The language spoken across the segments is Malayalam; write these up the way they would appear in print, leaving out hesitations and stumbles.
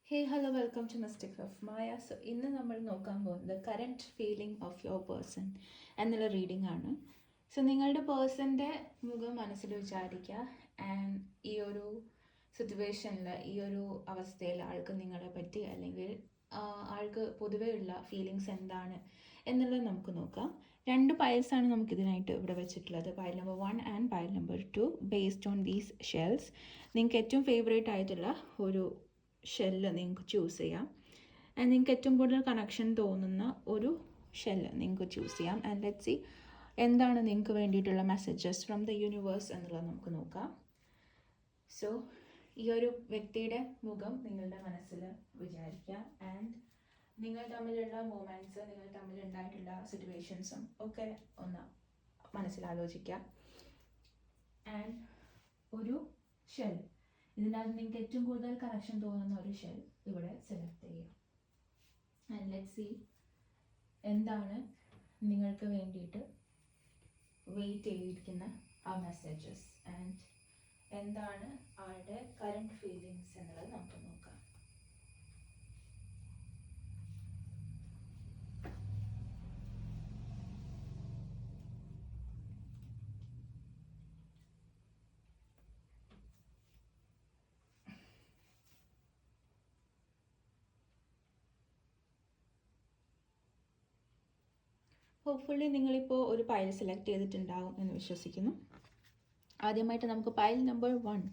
Hey hello welcome to mistake of Maya. So ഇന്ന് നമ്മൾ നോക്കാൻ പോകുന്നത് current feeling of your person എന്നുള്ള റീഡിംഗ് ആണ്. സോ നിങ്ങളുടെ പേഴ്സൻ്റെ മുഖം മനസ്സിൽ വിചാരിക്കുക. ആൻഡ് ഈ ഒരു സിറ്റുവേഷനിൽ, ഈ ഒരു അവസ്ഥയിൽ ആൾക്ക് നിങ്ങളെ പറ്റി അല്ലെങ്കിൽ ആൾക്ക് പൊതുവേ ഉള്ള ഫീലിങ്സ് എന്താണ് എന്നുള്ളത് നമുക്ക് നോക്കാം. രണ്ട് പൈൽസാണ് നമുക്കിതിനായിട്ട് ഇവിടെ വെച്ചിട്ടുള്ളത്, pile number 1 and pile number 2. Based on these shells നിങ്ങൾക്ക് ഏറ്റവും ഫേവറേറ്റ് ആയിട്ടുള്ള ഒരു ഷെല്ല് നിങ്ങൾക്ക് ചൂസ് ചെയ്യാം. ആൻഡ് നിങ്ങൾക്ക് ഏറ്റവും കൂടുതൽ കണക്ഷൻ തോന്നുന്ന ഒരു ഷെല്ല് നിങ്ങൾക്ക് ചൂസ് ചെയ്യാം. ആൻഡ് ലെറ്റ്സ് സി എന്താണ് നിങ്ങൾക്ക് വേണ്ടിയിട്ടുള്ള മെസ്സേജസ് ഫ്രം ദ യൂണിവേഴ്സ് എന്നുള്ളത് നമുക്ക് നോക്കാം. സോ ഈ ഒരു വ്യക്തിയുടെ മുഖം നിങ്ങളുടെ മനസ്സിൽ വിചാരിക്കുക. ആൻഡ് നിങ്ങൾ തമ്മിലുള്ള മൊമെൻറ്റ്സ്, നിങ്ങൾ തമ്മിലുണ്ടായിട്ടുള്ള സിറ്റുവേഷൻസും ഒക്കെ ഒന്ന് മനസ്സിലാലോചിക്കുക. ആൻഡ് ഒരു ഷെൽ, ഇതിനകത്ത് നിങ്ങൾക്ക് ഏറ്റവും കൂടുതൽ കണക്ഷൻ തോന്നുന്ന ഒരു ഷെൽ ഇവിടെ സെലക്ട് ചെയ്യുക. ആൻഡ് ലെറ്റ്സ് സി എന്താണ് നിങ്ങൾക്ക് വേണ്ടിയിട്ട് വെയിറ്റ് ചെയ്തിരിക്കുന്ന ആ മെസ്സേജസ് ആൻഡ് എന്താണ് ആളുടെ കറൻറ്റ് ഫീലിങ്സ് എന്നുള്ളത് നമുക്ക് നോക്കാം. ഹോപ്പ്ഫുള്ളി നിങ്ങളിപ്പോൾ ഒരു പൈൽ സെലക്ട് ചെയ്തിട്ടുണ്ടാവും എന്ന് വിശ്വസിക്കുന്നു. ആദ്യമായിട്ട് നമുക്ക് പൈൽ നമ്പർ 1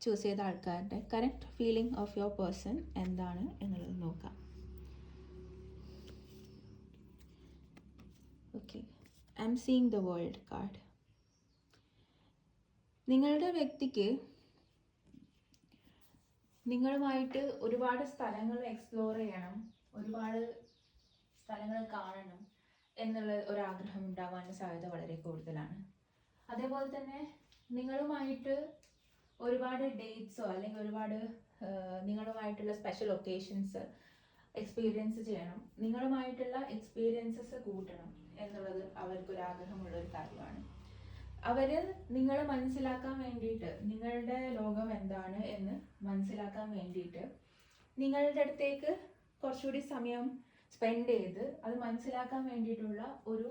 ചൂസ് ചെയ്ത ആൾക്കാരുടെ correct feeling of your person എന്താണ് എന്നുള്ളത് നോക്കാം. Okay, I M seeing the world card. നിങ്ങളുടെ വ്യക്തിക്ക് നിങ്ങളുമായിട്ട് ഒരുപാട് സ്ഥലങ്ങൾ എക്സ്പ്ലോർ ചെയ്യണം, ഒരുപാട് സ്ഥലങ്ങൾ കാണണം എന്നുള്ള ഒരാഗ്രഹം ഉണ്ടാവാനുള്ള സാധ്യത വളരെ കൂടുതലാണ്. അതേപോലെ തന്നെ നിങ്ങളുമായിട്ട് ഒരുപാട് ഡേറ്റ്സോ അല്ലെങ്കിൽ ഒരുപാട് നിങ്ങളുമായിട്ടുള്ള സ്പെഷ്യൽ ഒക്കേഷൻസ് എക്സ്പീരിയൻസ് ചെയ്യണം, നിങ്ങളുമായിട്ടുള്ള എക്സ്പീരിയൻസസ് കൂട്ടണം എന്നുള്ളത് അവർക്കൊരാഗ്രഹമുള്ളൊരു കാര്യമാണ്. അവർ നിങ്ങളെ മനസ്സിലാക്കാൻ വേണ്ടിയിട്ട്, നിങ്ങളുടെ ലോകം എന്താണ് എന്ന് മനസ്സിലാക്കാൻ വേണ്ടിയിട്ട് നിങ്ങളുടെ അടുത്തേക്ക് കുറച്ചുകൂടി സമയം സ്പെൻഡ് ചെയ്ത് അത് മനസ്സിലാക്കാൻ വേണ്ടിയിട്ടുള്ള ഒരു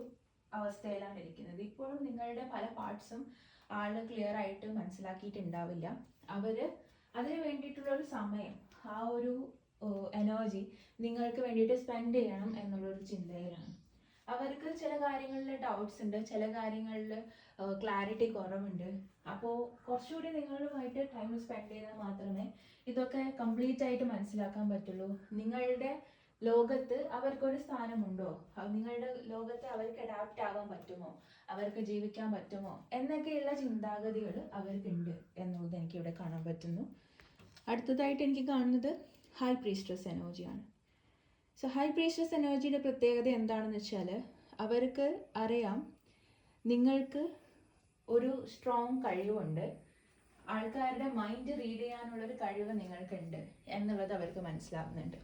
അവസ്ഥയിലാണ് ഇരിക്കുന്നത്. ഇപ്പോഴും നിങ്ങളുടെ പല പാർട്സും ആള് ക്ലിയർ ആയിട്ട് മനസ്സിലാക്കിയിട്ടുണ്ടാവില്ല. അവര് അതിന് വേണ്ടിയിട്ടുള്ള ഒരു സമയം, ആ ഒരു എനർജി നിങ്ങൾക്ക് വേണ്ടിയിട്ട് സ്പെൻഡ് ചെയ്യണം എന്നുള്ളൊരു ചിന്തയിലാണ്. അവർക്ക് ചില കാര്യങ്ങളിൽ ഡൗട്ട്സ് ഉണ്ട്, ചില കാര്യങ്ങളിൽ ക്ലാരിറ്റി കുറവുണ്ട്. അപ്പോൾ കുറച്ചുകൂടി നിങ്ങളുമായിട്ട് ടൈം സ്പെൻഡ് ചെയ്താൽ മാത്രമേ ഇതൊക്കെ കംപ്ലീറ്റ് ആയിട്ട് മനസ്സിലാക്കാൻ പറ്റുള്ളൂ. നിങ്ങളുടെ ലോകത്ത് അവർക്കൊരു സ്ഥാനമുണ്ടോ, നിങ്ങളുടെ ലോകത്ത് അവർക്ക് അഡാപ്റ്റ് ആവാൻ പറ്റുമോ, അവർക്ക് ജീവിക്കാൻ പറ്റുമോ എന്നൊക്കെയുള്ള ചിന്താഗതികൾ അവർക്കുണ്ട് എന്നുള്ളത് എനിക്ക് ഇവിടെ കാണാൻ പറ്റുന്നു. അടുത്തതായിട്ട് എനിക്ക് കാണുന്നത് ഹൈ പ്രീസ്റ്റസ് എനർജിയാണ്. സോ ഹൈ പ്രീസ്റ്റസ് എനർജിയുടെ പ്രത്യേകത എന്താണെന്ന് വെച്ചാൽ, അവർക്ക് അറിയാം നിങ്ങൾക്ക് ഒരു സ്ട്രോങ് കഴിവുണ്ട്, ആൾക്കാരുടെ മൈൻഡ് റീഡ് ചെയ്യാനുള്ളൊരു കഴിവ് നിങ്ങൾക്കുണ്ട് എന്നുള്ളത് അവർക്ക് മനസ്സിലാവുന്നുണ്ട്.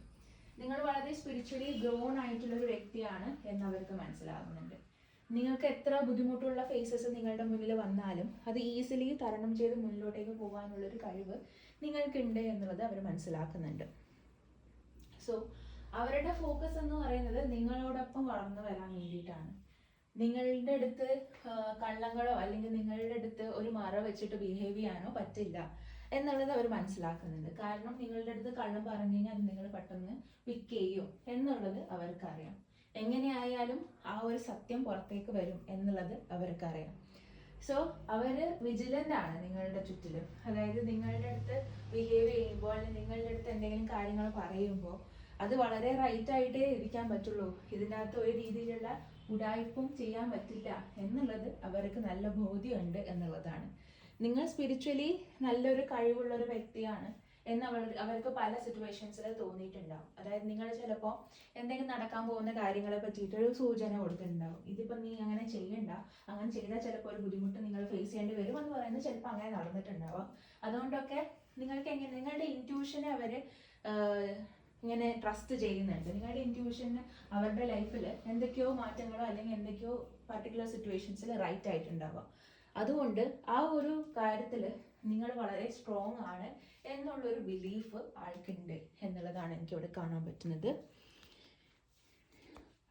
നിങ്ങൾ വളരെ സ്പിരിച്വലി ഗ്രോൺ ആയിട്ടുള്ളൊരു വ്യക്തിയാണ് എന്നവർക്ക് മനസ്സിലാവുന്നുണ്ട്. നിങ്ങൾക്ക് എത്ര ബുദ്ധിമുട്ടുള്ള ഫേസസ് നിങ്ങളുടെ മുന്നിൽ വന്നാലും അത് ഈസിലി തരണം ചെയ്ത് മുന്നിലോട്ടേക്ക് പോകാനുള്ളൊരു കഴിവ് നിങ്ങൾക്കുണ്ട് എന്നുള്ളത് അവർ മനസ്സിലാക്കുന്നുണ്ട്. സോ അവരുടെ ഫോക്കസ് എന്ന് പറയുന്നത് നിങ്ങളോടൊപ്പം വളർന്നു വരാൻ വേണ്ടിയിട്ടാണ്. നിങ്ങളുടെ അടുത്ത് കള്ളങ്ങളോ അല്ലെങ്കിൽ നിങ്ങളുടെ അടുത്ത് ഒരു മറ വെച്ചിട്ട് ബിഹേവ് ചെയ്യാനോ പറ്റില്ല എന്നുള്ളത് അവർ മനസ്സിലാക്കുന്നുണ്ട്. കാരണം നിങ്ങളുടെ അടുത്ത് കള്ളം പറഞ്ഞു കഴിഞ്ഞാൽ അത് നിങ്ങൾ പെട്ടെന്ന് പിക്ക് ചെയ്യും എന്നുള്ളത് അവർക്കറിയാം. എങ്ങനെയായാലും ആ ഒരു സത്യം പുറത്തേക്ക് വരും എന്നുള്ളത് അവർക്കറിയാം. സോ അവര് വിജിലന്റ് ആണ് നിങ്ങളുടെ ചുറ്റിലും. അതായത് നിങ്ങളുടെ അടുത്ത് ബിഹേവ് ചെയ്യുമ്പോൾ അല്ലെങ്കിൽ നിങ്ങളുടെ അടുത്ത് എന്തെങ്കിലും കാര്യങ്ങൾ പറയുമ്പോൾ അത് വളരെ റൈറ്റ് ആയിട്ടേ ഇരിക്കാൻ പറ്റുള്ളൂ, ഇതിനകത്ത് ഒരു രീതിയിലുള്ള ഉടായ്പും ചെയ്യാൻ പറ്റില്ല എന്നുള്ളത് അവർക്ക് നല്ല ബോധ്യമുണ്ട് എന്നുള്ളതാണ്. നിങ്ങൾ സ്പിരിച്വലി നല്ലൊരു കഴിവുള്ളൊരു വ്യക്തിയാണ് എന്ന് അവർക്ക് പല സിറ്റുവേഷൻസിൽ തോന്നിയിട്ടുണ്ടാവും. അതായത് നിങ്ങൾ ചിലപ്പോൾ എന്തെങ്കിലും നടക്കാൻ പോകുന്ന കാര്യങ്ങളെ പറ്റിയിട്ടൊരു സൂചന കൊടുത്തിട്ടുണ്ടാവും. ഇതിപ്പോൾ നീ അങ്ങനെ ചെയ്യണ്ട, അങ്ങനെ ചെയ്താൽ ചിലപ്പോൾ ഒരു ബുദ്ധിമുട്ട് നിങ്ങൾ ഫേസ് ചെയ്യേണ്ടി വരും എന്ന് പറയുന്നത് ചിലപ്പോൾ അങ്ങനെ നടന്നിട്ടുണ്ടാവാം. അതുകൊണ്ടൊക്കെ നിങ്ങൾക്ക് എങ്ങനെ നിങ്ങളുടെ ഇൻറ്റ്യൂഷനെ അവർ ഇങ്ങനെ ട്രസ്റ്റ് ചെയ്യുന്നുണ്ട്. നിങ്ങളുടെ ഇൻറ്റ്യൂഷന് അവരുടെ ലൈഫിൽ എന്തൊക്കെയോ മാറ്റങ്ങളോ അല്ലെങ്കിൽ എന്തൊക്കെയോ പർട്ടിക്കുലർ സിറ്റുവേഷൻസിൽ റൈറ്റ് ആയിട്ടുണ്ടാവാം. അതുകൊണ്ട് ആ ഒരു കാര്യത്തിൽ നിങ്ങൾ വളരെ സ്ട്രോങ് ആണ് എന്നുള്ളൊരു ബിലീഫ് ആൾക്കുണ്ട് എന്നുള്ളതാണ് ആണ് എനിക്കിവിടെ കാണാൻ പറ്റുന്നത്.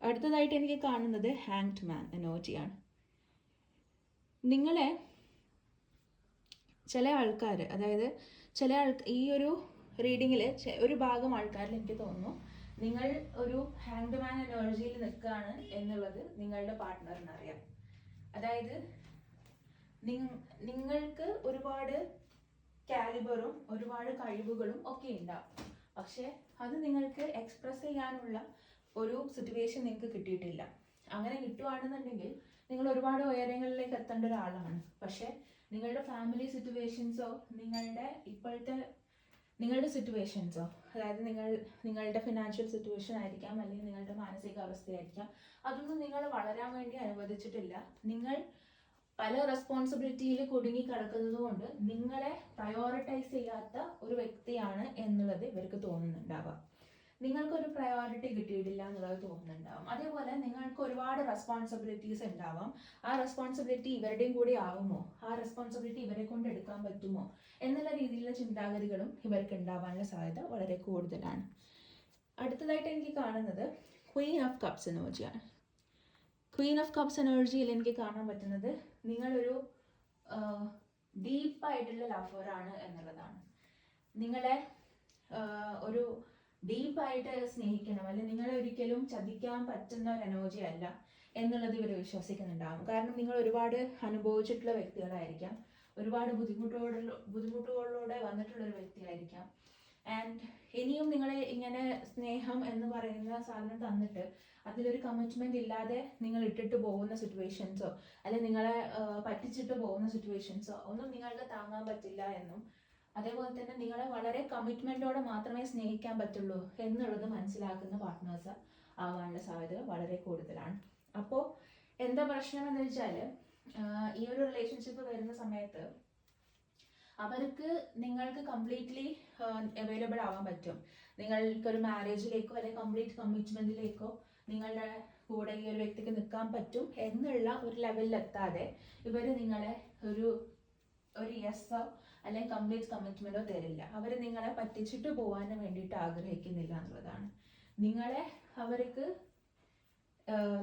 അടുത്തതായിട്ട് എനിക്ക് കാണുന്നത് ഹാങ്ഡ് മാൻ എനർജിയാണ്. നിങ്ങളെ ചില ആൾക്കാർ, അതായത് ഈ ഒരു റീഡിങ്ങിൽ ഒരു ഭാഗം ആൾക്കാരിൽ എനിക്ക് തോന്നുന്നു നിങ്ങൾ ഒരു ഹാങ്ഡ് മാൻ എനർജിയിൽ നിൽക്കുകയാണ് എന്നുള്ളത് നിങ്ങളുടെ പാർട്ട്ണറിന് അറിയാം. അതായത് നിങ്ങൾക്ക് ഒരുപാട് കാലിബറും ഒരുപാട് കഴിവുകളും ഒക്കെ ഉണ്ടാവും, പക്ഷെ അത് നിങ്ങൾക്ക് എക്സ്പ്രസ് ചെയ്യാനുള്ള ഒരു സിറ്റുവേഷൻ നിങ്ങൾക്ക് കിട്ടിയിട്ടില്ല. അങ്ങനെ കിട്ടുവാണെന്നുണ്ടെങ്കിൽ നിങ്ങൾ ഒരുപാട് ഉയരങ്ങളിലേക്ക് എത്തേണ്ട ഒരാളാണ്. പക്ഷെ നിങ്ങളുടെ ഫാമിലി സിറ്റുവേഷൻസോ നിങ്ങളുടെ സിറ്റുവേഷൻസോ, അതായത് നിങ്ങളുടെ ഫിനാൻഷ്യൽ സിറ്റുവേഷൻ ആയിരിക്കാം, അല്ലെങ്കിൽ നിങ്ങളുടെ മാനസികാവസ്ഥയായിരിക്കാം, അതൊന്നും നിങ്ങൾ വളരാൻ വേണ്ടി അനുവദിച്ചിട്ടില്ല. നിങ്ങൾ പല റെസ്പോൺസിബിലിറ്റിയിൽ കുടുങ്ങി കിടക്കുന്നത് കൊണ്ട് നിങ്ങളെ പ്രയോറിറ്റൈസ് ചെയ്യാത്ത ഒരു വ്യക്തിയാണ് എന്നുള്ളത് ഇവർക്ക് തോന്നുന്നുണ്ടാവാം. നിങ്ങൾക്കൊരു പ്രയോറിറ്റി കിട്ടിയിട്ടില്ല എന്നുള്ളത് തോന്നുന്നുണ്ടാവും. അതേപോലെ നിങ്ങൾക്ക് ഒരുപാട് റെസ്പോൺസിബിലിറ്റീസ് ഉണ്ടാവാം. ആ റെസ്പോൺസിബിലിറ്റി ഇവരുടെയും കൂടി ആവുമോ, ആ റെസ്പോൺസിബിലിറ്റി ഇവരെ കൊണ്ട് എടുക്കാൻ പറ്റുമോ എന്നുള്ള രീതിയിലുള്ള ചിന്താഗതികളും ഇവർക്ക് ഉണ്ടാവാനുള്ള സാധ്യത വളരെ കൂടുതലാണ്. അടുത്തതായിട്ട് എനിക്ക് കാണുന്നത് ക്വീൻ ഓഫ് കപ്സ് എനർജിയാണ്. ക്വീൻ ഓഫ് കപ്സ് എനർജിയിൽ എനിക്ക് കാണാൻ പറ്റുന്നത് നിങ്ങളൊരു ഡീപ്പായിട്ടുള്ള ലവറാണ് എന്നുള്ളതാണ്. നിങ്ങളെ ഒരു ഡീപ്പായിട്ട് സ്നേഹിക്കണം, അല്ലെങ്കിൽ നിങ്ങളെ ഒരിക്കലും ചതിക്കാൻ പറ്റുന്ന ഒരു എനർജി അല്ല എന്നുള്ളത് ഇവർ വിശ്വസിക്കുന്നുണ്ടാവും. കാരണം നിങ്ങൾ ഒരുപാട് അനുഭവിച്ചിട്ടുള്ള വ്യക്തികളായിരിക്കാം, ഒരുപാട് ബുദ്ധിമുട്ടുകളിലൂടെ വന്നിട്ടുള്ള ഒരു വ്യക്തിയായിരിക്കാം. ആൻഡ് ഇനിയും നിങ്ങളെ ഇങ്ങനെ സ്നേഹം എന്ന് പറയുന്ന സാധനം തന്നിട്ട് അതിലൊരു കമ്മിറ്റ്മെന്റ് ഇല്ലാതെ നിങ്ങൾ ഇട്ടിട്ട് പോകുന്ന സിറ്റുവേഷൻസോ, അല്ലെങ്കിൽ നിങ്ങളെ പറ്റിച്ചിട്ട് പോകുന്ന സിറ്റുവേഷൻസോ ഒന്നും നിങ്ങൾക്ക് താങ്ങാൻ പറ്റില്ല എന്നും, അതേപോലെ തന്നെ നിങ്ങളെ വളരെ കമ്മിറ്റ്മെന്റോടെ മാത്രമേ സ്നേഹിക്കാൻ പറ്റുള്ളൂ എന്നുള്ളത് മനസ്സിലാക്കുന്ന പാർട്ട്നേഴ്സ് ആവാനുള്ള സാധ്യത വളരെ കൂടുതലാണ്. അപ്പോൾ എന്താ പ്രശ്നം എന്ന് വെച്ചാൽ, ഈ ഒരു റിലേഷൻഷിപ്പ് വരുന്ന സമയത്ത് അവർക്ക് നിങ്ങൾക്ക് കംപ്ലീറ്റ്ലി അവൈലബിൾ ആവാൻ പറ്റും. നിങ്ങൾക്കൊരു മാരേജിലേക്കോ അല്ലെങ്കിൽ കംപ്ലീറ്റ് കമ്മിറ്റ്മെന്റിലേക്കോ നിങ്ങളുടെ കൂടെ ഈ ഒരു വ്യക്തിക്ക് നിൽക്കാൻ പറ്റും എന്നുള്ള ഒരു ലെവലിലെത്താതെ ഇവർ നിങ്ങളെ ഒരു യെസ്സോ അല്ലെങ്കിൽ കംപ്ലീറ്റ് കമ്മിറ്റ്മെന്റോ തരില്ല. അവർ നിങ്ങളെ പറ്റിച്ചിട്ട് പോകാൻ വേണ്ടിയിട്ട് ആഗ്രഹിക്കുന്നില്ല എന്നുള്ളതാണ്. നിങ്ങളെ അവർക്ക്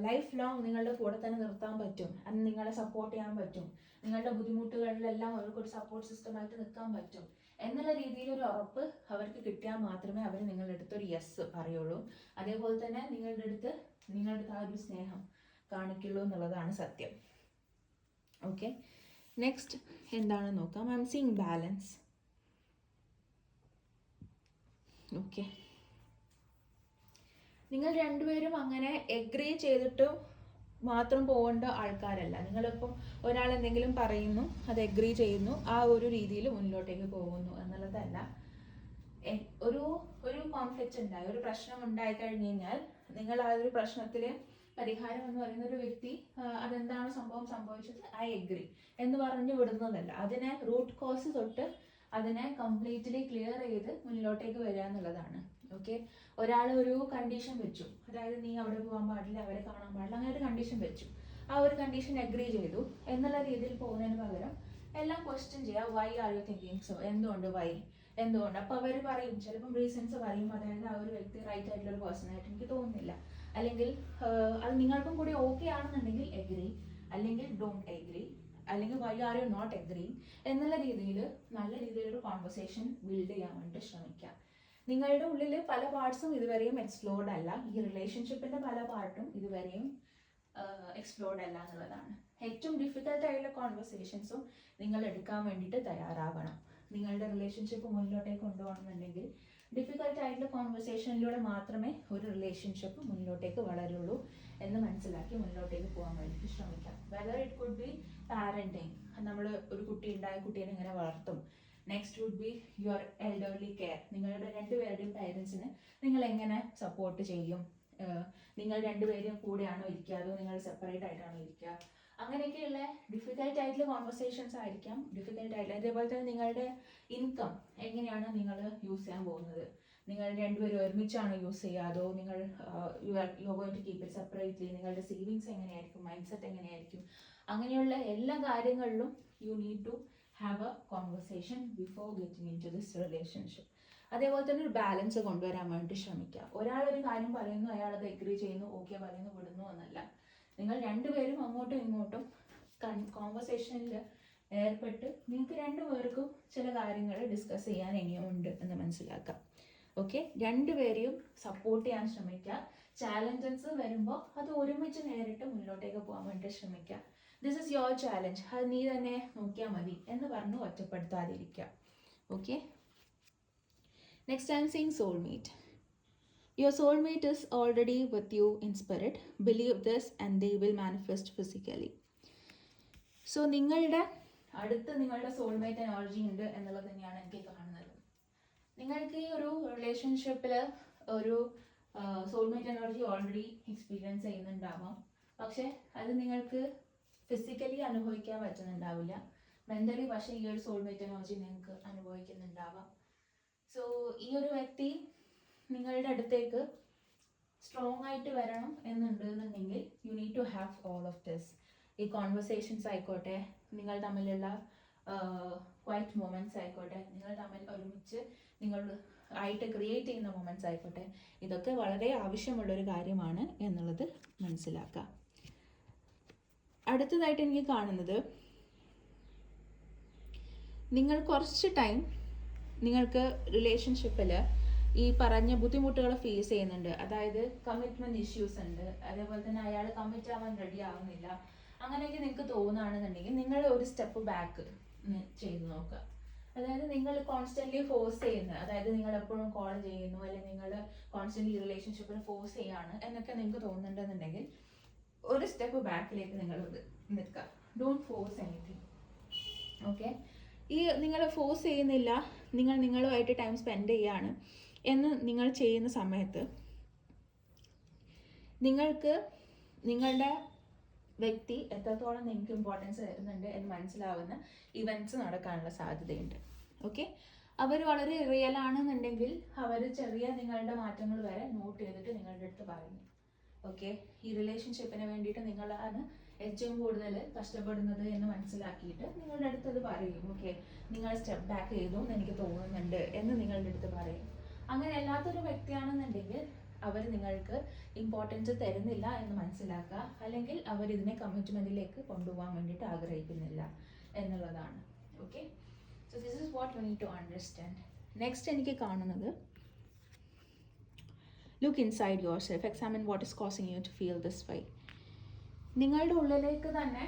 ലൈഫ് ലോങ് നിങ്ങളുടെ കൂടെ തന്നെ നിർത്താൻ പറ്റും, അത് നിങ്ങളെ സപ്പോർട്ട് ചെയ്യാൻ പറ്റും, നിങ്ങളുടെ ബുദ്ധിമുട്ടുകളിലെല്ലാം അവർക്കൊരു സപ്പോർട്ട് സിസ്റ്റമായിട്ട് നിൽക്കാൻ പറ്റും എന്നുള്ള രീതിയിൽ ഒരു ഉറപ്പ് അവർക്ക് കിട്ടിയാൽ മാത്രമേ അവർ നിങ്ങളുടെ അടുത്ത് ഒരു യെസ് പറയുള്ളൂ. അതേപോലെ തന്നെ നിങ്ങളുടെ ആ ഒരു സ്നേഹം കാണിക്കുള്ളൂ എന്നുള്ളതാണ് സത്യം. ഓക്കെ, നെക്സ്റ്റ് എന്താണെന്ന് നോക്കാം. I am seeing balance. Okay, നിങ്ങൾ രണ്ടുപേരും അങ്ങനെ എഗ്രി ചെയ്തിട്ട് മാത്രം പോകേണ്ട ആൾക്കാരല്ല. നിങ്ങളിപ്പം ഒരാൾ എന്തെങ്കിലും പറയുന്നു, അത് എഗ്രി ചെയ്യുന്നു, ആ ഒരു രീതിയിൽ മുന്നോട്ടേക്ക് പോകുന്നു എന്നുള്ളതല്ല. ഒരു കോൺഫ്ലിക്റ്റ് ഉണ്ടായി, ഒരു പ്രശ്നം ഉണ്ടായി കഴിഞ്ഞ് കഴിഞ്ഞാൽ നിങ്ങൾ ആ ഒരു പ്രശ്നത്തിൽ പരിഹാരം എന്ന് പറയുന്ന ഒരു വ്യക്തി അതെന്താണ് സംഭവിച്ചത്, ഐ എഗ്രി എന്ന് പറഞ്ഞു വിടുന്നതല്ല. അതിനെ റൂട്ട് കോസ് തൊട്ട് അതിനെ കംപ്ലീറ്റ്ലി ക്ലിയർ ചെയ്ത് മുന്നിലോട്ടേക്ക് വരിക എന്നുള്ളതാണ്. ഓക്കെ, ഒരാൾ ഒരു കണ്ടീഷൻ വെച്ചു, അതായത് നീ അവിടെ പോകാൻ പാടില്ല, അവരെ കാണാൻ പാടില്ല, അങ്ങനെ ഒരു കണ്ടീഷൻ വെച്ചു. ആ ഒരു കണ്ടീഷൻ അഗ്രി ചെയ്തു എന്നുള്ള രീതിയിൽ പോകുന്നതിന് പകരം എല്ലാം ക്വസ്റ്റ്യൻ ചെയ്യുക. Why are you thinking so, എന്തുകൊണ്ട്, എന്തുകൊണ്ട്. അപ്പോൾ അവർ പറയും, ചിലപ്പം റീസൺസ് പറയും, അതായത് ആ ഒരു വ്യക്തി റൈറ്റ് ആയിട്ടുള്ള ഒരു പേഴ്സൺ ആയിട്ട് എനിക്ക് തോന്നുന്നില്ല, അല്ലെങ്കിൽ അത് നിങ്ങൾക്കും കൂടി ഓക്കെ ആണെന്നുണ്ടെങ്കിൽ എഗ്രി, അല്ലെങ്കിൽ ഡോണ്ട് എഗ്രി, അല്ലെങ്കിൽ why are you not agree എന്നുള്ള രീതിയിൽ നല്ല രീതിയിലൊരു കോൺവെർസേഷൻ ബിൽഡ് ചെയ്യാൻ വേണ്ടി ശ്രമിക്കാം. നിങ്ങളുടെ ഉള്ളിൽ പല പാർട്സും ഇതുവരെയും എക്സ്പ്ലോർഡ് അല്ല, ഈ റിലേഷൻഷിപ്പിന്റെ പല പാർട്ടും ഇതുവരെയും എക്സ്പ്ലോർഡ് അല്ല എന്നുള്ളതാണ്. ഏറ്റവും ഡിഫിക്കൽട്ട് ആയിട്ടുള്ള കോൺവെർസേഷൻസും നിങ്ങൾ എടുക്കാൻ വേണ്ടിയിട്ട് തയ്യാറാവണം. നിങ്ങളുടെ റിലേഷൻഷിപ്പ് മുന്നോട്ടേക്ക് കൊണ്ടുപോകണമെന്നുണ്ടെങ്കിൽ ഡിഫിക്കൽട്ട് ആയിട്ടുള്ള കോൺവെർസേഷനിലൂടെ മാത്രമേ ഒരു റിലേഷൻഷിപ്പ് മുന്നോട്ടേക്ക് വളരുള്ളൂ എന്ന് മനസ്സിലാക്കി മുന്നോട്ടേക്ക് പോകാൻ വേണ്ടിയിട്ട് ശ്രമിക്കാം. Whether it could be parenting, നമ്മൾ ഒരു കുട്ടി ഉണ്ടായ കുട്ടീനെ എങ്ങനെ വളർത്തും. Next would be your elderly care, നിങ്ങളുടെ രണ്ടുപേരുടെയും പേരൻസിന് നിങ്ങൾ എങ്ങനെ സപ്പോർട്ട് ചെയ്യും, നിങ്ങൾ രണ്ടുപേരും കൂടെയാണോ ഇരിക്കുക, അതോ നിങ്ങൾ സെപ്പറേറ്റ് ആയിട്ടാണോ ഇരിക്കുക, അങ്ങനെയൊക്കെയുള്ള ഡിഫിക്കൽട്ട് ആയിട്ടുള്ള കോൺവെർസേഷൻസ് ആയിരിക്കാം. ഡിഫിക്കൽട്ട് ആയിട്ടുള്ള, അതേപോലെ തന്നെ നിങ്ങളുടെ ഇൻകം എങ്ങനെയാണ് നിങ്ങൾ യൂസ് ചെയ്യാൻ പോകുന്നത്, നിങ്ങൾ രണ്ടുപേരും ഒരുമിച്ചാണോ യൂസ് ചെയ്യുക, അതോ നിങ്ങൾ you are going to keep it separately, നിങ്ങളുടെ സേവിങ്സ് എങ്ങനെയായിരിക്കും, മൈൻഡ് സെറ്റ് എങ്ങനെയായിരിക്കും, അങ്ങനെയുള്ള എല്ലാ കാര്യങ്ങളിലും you need to have a conversation before getting into this relationship. അതേപോലെ തന്നെ ഒരു ബാലൻസ് കൊണ്ടുവരാൻ വേണ്ടി ശ്രമിക്കുക. ഒരാളൊരു കാര്യം പറയുന്നു, അയാളത് എഗ്രി ചെയ്യുന്നു, ഓക്കെ പറയുന്നു, വിടുന്നു എന്നല്ല. നിങ്ങൾ രണ്ടുപേരും അങ്ങോട്ടും ഇങ്ങോട്ടും കോൺവെർസേഷനിൽ ഏർപ്പെട്ട് നിങ്ങൾക്ക് രണ്ടുപേർക്കും ചില കാര്യങ്ങൾ ഡിസ്കസ് ചെയ്യാൻ ഇനിയുമുണ്ട് എന്ന് മനസ്സിലാക്കാം. ഓക്കെ, രണ്ടുപേരെയും സപ്പോർട്ട് ചെയ്യാൻ ശ്രമിക്കുക. ചാലഞ്ചസ് വരുമ്പോൾ അത് ഒരുമിച്ച് നേരിട്ട് മുന്നോട്ടേക്ക് പോകാൻ വേണ്ടി ശ്രമിക്കുക. ദിസ് ഇസ് യുവർ ചാലഞ്ച്, അത് നീ തന്നെ നോക്കിയാൽ മതി എന്ന് പറഞ്ഞ് ഒറ്റപ്പെടുത്താതിരിക്കുക. Okay, next I'm seeing soulmate. Your soulmate is already with you in spirit. Believe this and they will manifest physically. So നിങ്ങളുടെ അടുത്ത് നിങ്ങളുടെ സോൾമേറ്റ് എനർജി ഉണ്ട് എന്നുള്ളത് തന്നെയാണ് എനിക്ക് കാണുന്നത്. നിങ്ങൾക്ക് ഈ ഒരു റിലേഷൻഷിപ്പിൽ ഒരു സോൾമേറ്റ് എനർജി ഓൾറെഡി എക്സ്പീരിയൻസ് ചെയ്യുന്നുണ്ടാവാം. പക്ഷെ അത് നിങ്ങൾക്ക് ഫിസിക്കലി അനുഭവിക്കാൻ പറ്റുന്നുണ്ടാവില്ല. മെൻ്റലി പക്ഷേ ഈ ഒരു സോൾമേറ്റ് എനർജി നിങ്ങൾക്ക് അനുഭവിക്കുന്നുണ്ടാവാം. സോ ഈ ഒരു വ്യക്തി നിങ്ങളുടെ അടുത്തേക്ക് സ്ട്രോങ് ആയിട്ട് വരണം എന്നുണ്ടെന്നുണ്ടെങ്കിൽ you need to have all of this. ഈ കോൺവെർസേഷൻസ് ആയിക്കോട്ടെ, നിങ്ങൾ തമ്മിലുള്ള ക്വൈറ്റ് മൊമെൻറ്റ്സ് ആയിക്കോട്ടെ, നിങ്ങൾ തമ്മിൽ ഒരുമിച്ച് നിങ്ങൾ ആയിട്ട് ക്രിയേറ്റ് ചെയ്യുന്ന മൊമെൻറ്റ്സ് ആയിക്കോട്ടെ, ഇതൊക്കെ വളരെ ആവശ്യമുള്ളൊരു കാര്യമാണ് എന്നുള്ളത് മനസ്സിലാക്കുക. അടുത്തതായിട്ട് എനിക്ക് കാണുന്നത്, നിങ്ങൾ കുറച്ച് ടൈം നിങ്ങൾക്ക് റിലേഷൻഷിപ്പിൽ ഈ പറഞ്ഞ ബുദ്ധിമുട്ടുകൾ ഫേസ് ചെയ്യുന്നുണ്ട്. അതായത് കമ്മിറ്റ്മെൻറ്റ് ഇഷ്യൂസ് ഉണ്ട്, അതേപോലെ തന്നെ അയാൾ കമ്മിറ്റ് ആവാൻ റെഡി ആവുന്നില്ല. അങ്ങനെയൊക്കെ നിങ്ങൾക്ക് തോന്നുകയാണെന്നുണ്ടെങ്കിൽ നിങ്ങൾ ഒരു സ്റ്റെപ്പ് ബാക്ക് ചെയ്ത് നോക്കുക. അതായത് നിങ്ങൾ കോൺസ്റ്റൻ്റ്ലി ഫോഴ്സ് ചെയ്യുന്ന, അതായത് നിങ്ങൾ എപ്പോഴും കോൾ ചെയ്യുന്നു അല്ലെങ്കിൽ നിങ്ങൾ കോൺസ്റ്റൻ്റ്ലി റിലേഷൻഷിപ്പിൽ ഫോഴ്സ് ചെയ്യാണ് എന്നൊക്കെ നിങ്ങൾക്ക് തോന്നുന്നുണ്ടെന്നുണ്ടെങ്കിൽ ഒരു സ്റ്റെപ്പ് ബാക്കിലേക്ക് നിങ്ങൾ നിൽക്കുക. Don't force anything. ഓക്കെ, ഈ നിങ്ങൾ ഫോഴ്സ് ചെയ്യുന്നില്ല, നിങ്ങൾ നിങ്ങളുമായിട്ട് ടൈം സ്പെൻഡ് ചെയ്യുകയാണ് എന്ന് നിങ്ങൾ ചെയ്യുന്ന സമയത്ത് നിങ്ങൾക്ക് നിങ്ങളുടെ വ്യക്തി എത്രത്തോളം നിങ്ങൾക്ക് ഇമ്പോർട്ടൻസ് തരുന്നുണ്ട് എന്ന് മനസ്സിലാവുന്ന ഇവൻറ്റ്സ് നടക്കാനുള്ള സാധ്യതയുണ്ട്. ഓക്കെ, അവർ വളരെ റിയൽ ആണെന്നുണ്ടെങ്കിൽ അവർ ചെറിയ നിങ്ങളുടെ മാറ്റങ്ങൾ വരെ നോട്ട് ചെയ്തിട്ട് നിങ്ങളുടെ അടുത്ത് പറയുന്നു. ഓക്കെ, ഈ റിലേഷൻഷിപ്പിന് വേണ്ടിയിട്ട് നിങ്ങളാണ് ഏറ്റവും കൂടുതൽ കഷ്ടപ്പെടുന്നത് എന്ന് മനസ്സിലാക്കിയിട്ട് നിങ്ങളുടെ അടുത്ത് അത് പറയും. ഓക്കെ, നിങ്ങൾ സ്റ്റെപ്പ് ബാക്ക് ചെയ്തു എന്ന് എനിക്ക് തോന്നുന്നുണ്ട് എന്ന് നിങ്ങളുടെ അടുത്ത് പറയും. അങ്ങനെ അല്ലാത്തൊരു വ്യക്തിയാണെന്നുണ്ടെങ്കിൽ അവർ നിങ്ങൾക്ക് ഇമ്പോർട്ടൻസ് തരുന്നില്ല എന്ന് മനസ്സിലാക്കുക, അല്ലെങ്കിൽ അവർ ഇതിനെ കമ്മിറ്റ്മെൻറ്റിലേക്ക് കൊണ്ടുപോകാൻ വേണ്ടിയിട്ട് ആഗ്രഹിക്കുന്നില്ല എന്നുള്ളതാണ്. Okay, so this is what you need to understand. Next എനിക്ക് കാണുന്നത്, look inside yourself, examine what is causing you to feel this why. നിങ്ങളുടെ ഉള്ളിലേക്ക് തന്നെ